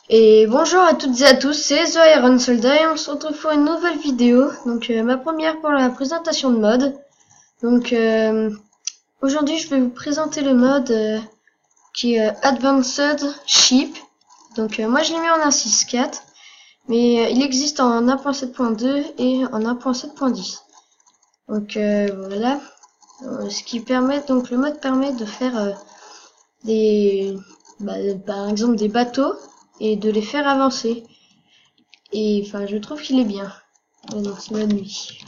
Et bonjour à toutes et à tous, c'est The Iron Soldier et on se retrouve pour une nouvelle vidéo. Donc ma première pour la présentation de mode. Donc aujourd'hui je vais vous présenter le mode qui est Advanced Ship. Donc moi je l'ai mis en 1.6.4, mais il existe en 1.7.2 et en 1.7.10. Donc voilà. Ce qui permet, donc le mode permet de faire des, par exemple des bateaux et de les faire avancer. Et enfin, je trouve qu'il est bien. Ah non, c'est la nuit.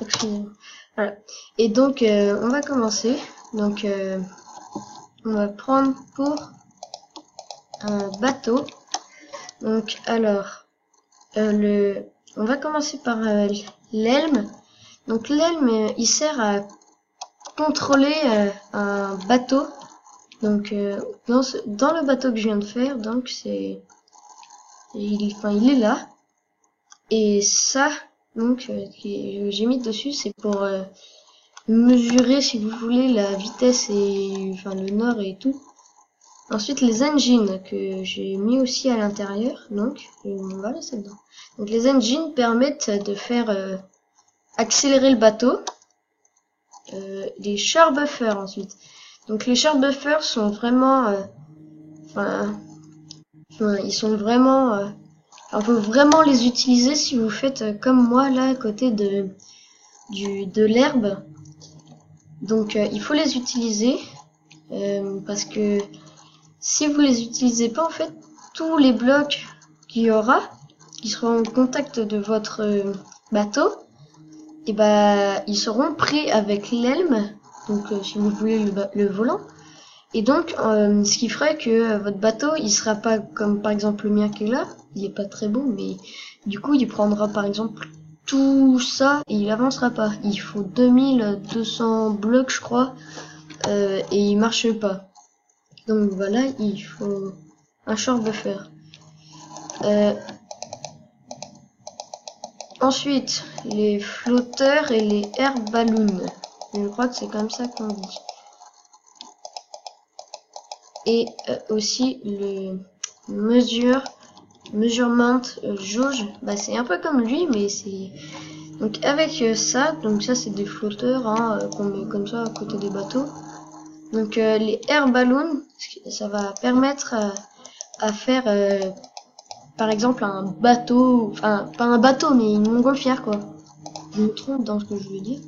Excusez-moi. Voilà. Et donc, on va commencer. Donc, on va prendre pour un bateau. Donc, alors, on va commencer par l'elme. Donc, l'elme, il sert à contrôler un bateau. Donc, dans le bateau que je viens de faire, donc il est là. Et ça, donc, que j'ai mis dessus, c'est pour mesurer, si vous voulez, la vitesse et enfin le nord et tout. Ensuite, les engines que j'ai mis aussi à l'intérieur, donc on va laisser dedans. Donc les engines permettent de faire accélérer le bateau. Les shore buffers ensuite. Donc les shore buffers sont vraiment, ils sont vraiment on peut vraiment les utiliser si vous faites comme moi là à côté de l'herbe. Donc il faut les utiliser parce que si vous les utilisez pas, en fait, tous les blocs qu'il y aura, qui seront en contact de votre bateau, et ils seront pris avec l'elme, donc si vous voulez le volant. Et donc, ce qui ferait que votre bateau, il sera pas comme par exemple le mien qui est là, il est pas très beau, mais du coup, il prendra par exemple tout ça et il avancera pas. Il faut 2200 blocs, je crois, et il marche pas. Donc voilà, il faut un short buffer. Ensuite, les flotteurs et les air balloons. Je crois que c'est comme ça qu'on dit. Et aussi le measurement jauge, c'est un peu comme lui, mais c'est donc avec ça, donc ça c'est des flotteurs qu'on met comme ça à côté des bateaux. Donc les air balloons, ça va permettre à faire par exemple un bateau, enfin pas un bateau mais une montgolfière quoi. Je me trompe dans ce que je veux dire.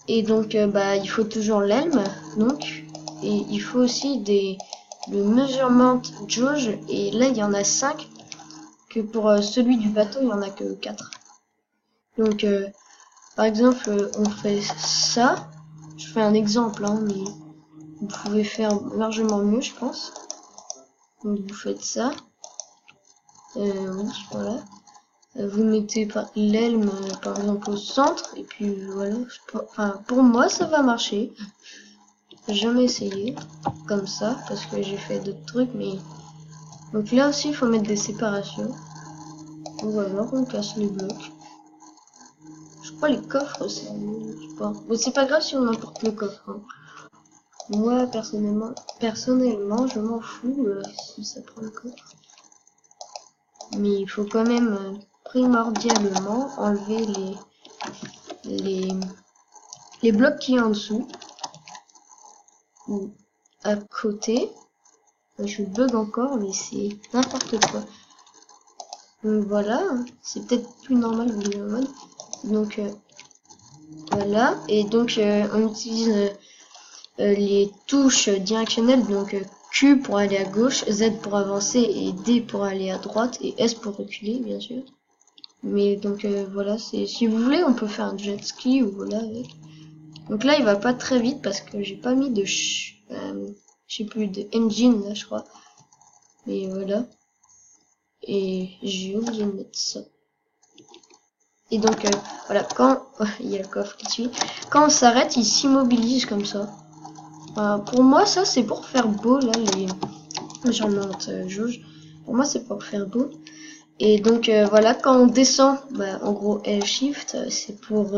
Et donc il faut toujours l'elme, donc, et il faut aussi le measurement jauge, et là il y en a 5, que pour celui du bateau il y en a que 4. Donc par exemple on fait ça, je fais un exemple mais vous pouvez faire largement mieux je pense. Donc vous faites ça, oui voilà. Vous mettez l'elme par exemple au centre et puis voilà, enfin pour moi ça va marcher. J'ai jamais essayé comme ça parce que j'ai fait d'autres trucs, mais donc là aussi il faut mettre des séparations ou alors on casse les blocs. Je crois les coffres c'est, je sais pas, mais c'est pas grave si on emporte le coffre hein. Moi personnellement je m'en fous si ça prend le coffre, mais il faut quand même primordialement enlever les blocs qui est en dessous ou à côté. Je bug encore mais c'est n'importe quoi. Donc voilà, c'est peut-être plus normal vu le mode. Donc voilà, et donc on utilise les touches directionnelles, donc Q pour aller à gauche, Z pour avancer et D pour aller à droite et S pour reculer bien sûr. Mais donc voilà, c'est si vous voulez on peut faire un jet ski ou voilà avec. Donc là il va pas très vite parce que j'ai pas mis de je sais plus de engine là je crois. Mais voilà. Et j'ai oublié de mettre ça. Et donc voilà, quand il y a le coffre qui suit, quand on s'arrête, il s'immobilise comme ça. Pour moi, ça c'est pour faire beau là les measurement jauge. Pour moi, c'est pour faire beau. Et donc voilà, quand on descend, en gros L shift, c'est pour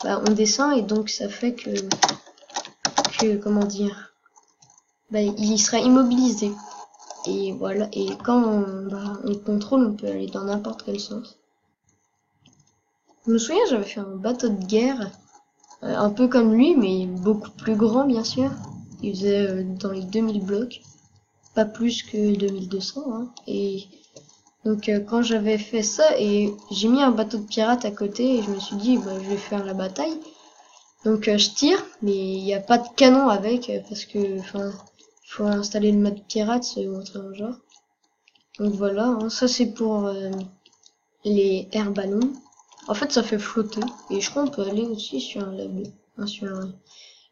on descend et donc ça fait que comment dire, il sera immobilisé. Et voilà, et quand on contrôle, on peut aller dans n'importe quel sens. Je me souviens, j'avais fait un bateau de guerre, un peu comme lui, mais beaucoup plus grand, bien sûr. Il faisait dans les 2000 blocs, pas plus que 2200. Hein. Et donc quand j'avais fait ça, et j'ai mis un bateau de pirate à côté, et je me suis dit, bah, je vais faire la bataille. Donc je tire, mais il n'y a pas de canon avec, parce que, enfin, il faut installer le mode pirate, ou un truc genre. Donc voilà, hein, ça c'est pour les air ballons. En fait, ça fait flotter. Et je crois qu'on peut aller aussi sur un labo. Hein,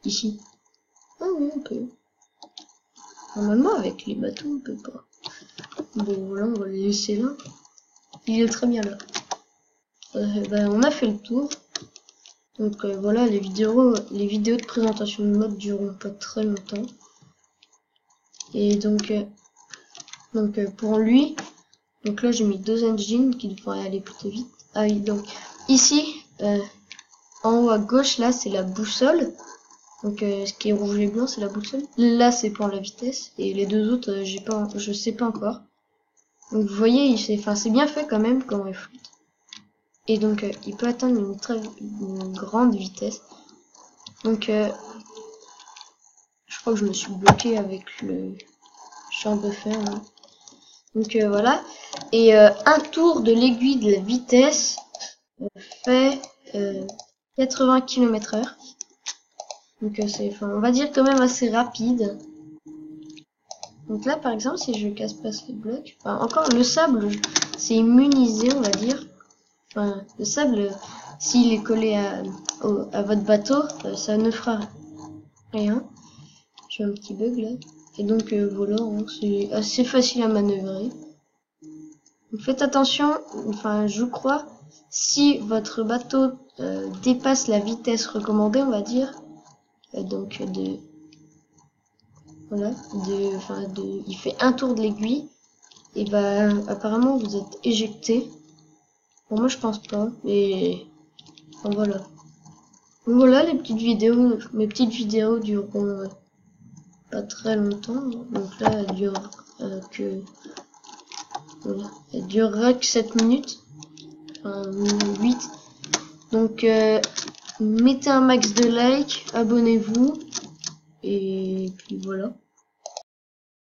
ici. Ah oui, on peut. Normalement, avec les bateaux, on peut pas. Bon, voilà, on va les laisser là. Il est très bien là. On a fait le tour. Donc voilà, les vidéos de présentation de mode dureront pas très longtemps. Et donc pour lui, donc là j'ai mis 2 engines qui devraient aller plutôt vite. Ah oui, donc ici, en haut à gauche, là c'est la boussole. Donc ce qui est rouge et blanc c'est la boussole. Là c'est pour la vitesse. Et les deux autres, je sais pas encore. Donc vous voyez, c'est bien fait quand même comment il flotte. Et donc il peut atteindre une grande vitesse. Donc je crois que je me suis bloqué avec le champ de fer. Hein. Donc voilà. Et un tour de l'aiguille de la vitesse fait 80 km/h. Donc on va dire quand même assez rapide. Donc là par exemple si je casse pas ce bloc, encore le sable c'est immunisé on va dire. Enfin le sable s'il est collé à votre bateau ça ne fera rien. J'ai un petit bug là. Et donc voilà, hein, c'est assez facile à manœuvrer. Donc faites attention, enfin je crois, si votre bateau dépasse la vitesse recommandée, on va dire, il fait un tour de l'aiguille, et apparemment vous êtes éjecté. Bon moi je pense pas, mais bon, voilà. Donc, voilà les petites vidéos, mes petites vidéos dureront pas très longtemps. Donc là elle dure voilà. Elle durera que 7 minutes. Enfin 8. Donc mettez un max de likes, abonnez-vous. Et puis voilà.